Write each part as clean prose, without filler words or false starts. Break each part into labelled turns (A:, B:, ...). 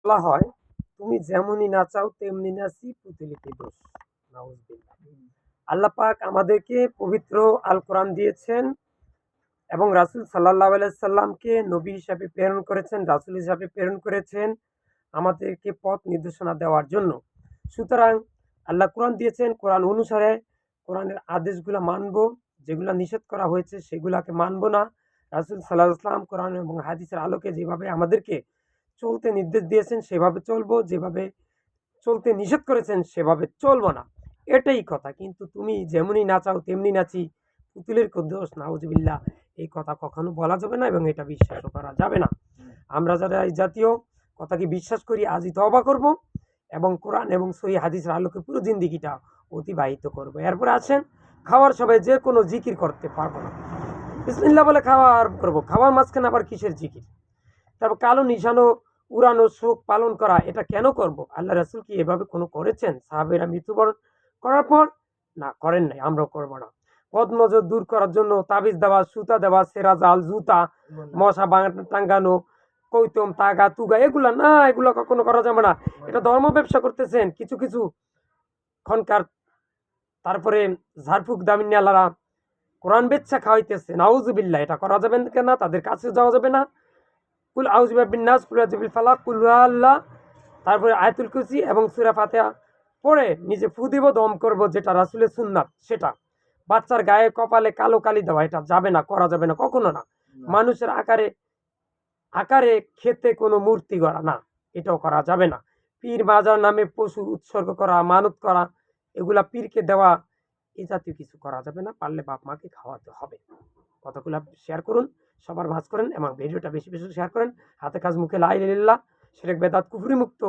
A: বলা হয়, তুমি যেমনই নাচাও তেমনি নাচি পুতুলিতে দোষ। নাউজুবিল্লাহ। আল্লাহ পাক আমাদেরকে পবিত্র আল কোরআন দিয়েছেন এবং রাসূল সাল্লাল্লাহু আলাইহি সাল্লামকে নবী হিসাবে প্রেরণ করেছেন, রাসূল হিসাবে প্রেরণ করেছেন আমাদেরকে পথ নির্দেশনা দেওয়ার জন্য। সুতরাং আল্লাহ কোরআন দিয়েছেন, কোরআন অনুসারে কোরআনের আদেশগুলা মানবো, যেগুলা নিষেধ করা হয়েছে সেগুলাকে মানবো না। রাসূল সাল্লাল্লাহু আলাইহি সাল্লাম কোরআন এবং হাদিসের আলোকে যেভাবে আমাদেরকে চলতে নির্দেশ দিয়েছেন সেভাবে চলবো, যেভাবে চলতে নিষেধ করেছেন সেভাবে চলবো না। এটাই কথা। কিন্তু তুমি যেমনই নাচাও তেমনি নাচি, পুতুলের দোষ, নাউজুবিল্লাহ। এই কথা কখনো বলা যাবে না এবং এটা বিশ্বাসও করা যাবে না। আমরা যারা এই জাতীয় কথাকে বিশ্বাস করি আজই তওবা করব এবং কোরআন এবং সহিহ হাদিসের আলোকে পুরো জিন্দেগিটা অতিবাহিত করব। এরপরে আছেন খাওয়ার সময় যে কোনো জিকির করতে পারবো না। বিসমিল্লাহ বলে খাওয়া আর করবো। খাওয়ার মাঝখানে আবার কিসের জিকির? তারপর কালো নিশানো উড়ানো শোক পালন করা, এটা কেন করব? আল্লাহ রাসূল কি এভাবে কোনো করেছেন? সাহাবীরা মৃত্যুবরণ করার পর? না, করেন নাই, আমরাও করব না। বদনজর দূর করার জন্য তাবিজ দেওয়া, সুতা দেওয়া, সেরা জাল, জুতা, মশা টাঙ্গানো, কৈতম, তাগা, তুগা, এগুলা না, এগুলো কখনো করা যাবে না। এটা ধর্ম ব্যবসা করতেছেন কিছু কিছু খনকার। তারপরে ঝাড়ফুঁক দামিনিয়ালারা কোরআন বেচ্ছা খাওয়াইতেছে, নাউজুবিল্লাহ। এটা করা যাবে না, তাদের কাছে যাওয়া যাবে না। কুল আউযু বিরাব্বিন নাস, কুল আউযু বিল ফালাক, কুল হুয়াল্লাহ, তারপরে আয়াতুল কুরসি এবং সূরা ফাতিহা পড়ে নিজে ফু দিব, দম করব, যেটা রাসূলের সুন্নাত সেটা। বাচ্চার গায়ে কপালে কালো কালি দেওয়া, এটা যাবে না, করা যাবে না, কখনো না। মানুষের আকারে আকারে খেতে কোনো মূর্তি গড়া না, এটাও করা যাবে না। পীর মাজার নামে পশু উৎসর্গ করা, মানত করা, এগুলা পীরকে দেওয়া, এ জাতীয় কিছু করা যাবে না। পারলে বাপ মাকে খাওয়াতে হবে। কথাগুলো শেয়ার করুন, সবার ভাঁজ করেন এবং ভিডিওটা বেশি বেশি শেয়ার করেন। হাতে কাজ মুখে লা ইলাহা ইল্লাল্লাহ, শিরক বেদাত কুফরি মুক্ত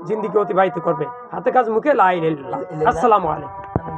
A: জিন্দেগি অতিবাহিত করবে। হাতে কাজ মুখে লা ইলাহা ইল্লাল্লাহ। আসসালামু আলাইকুম।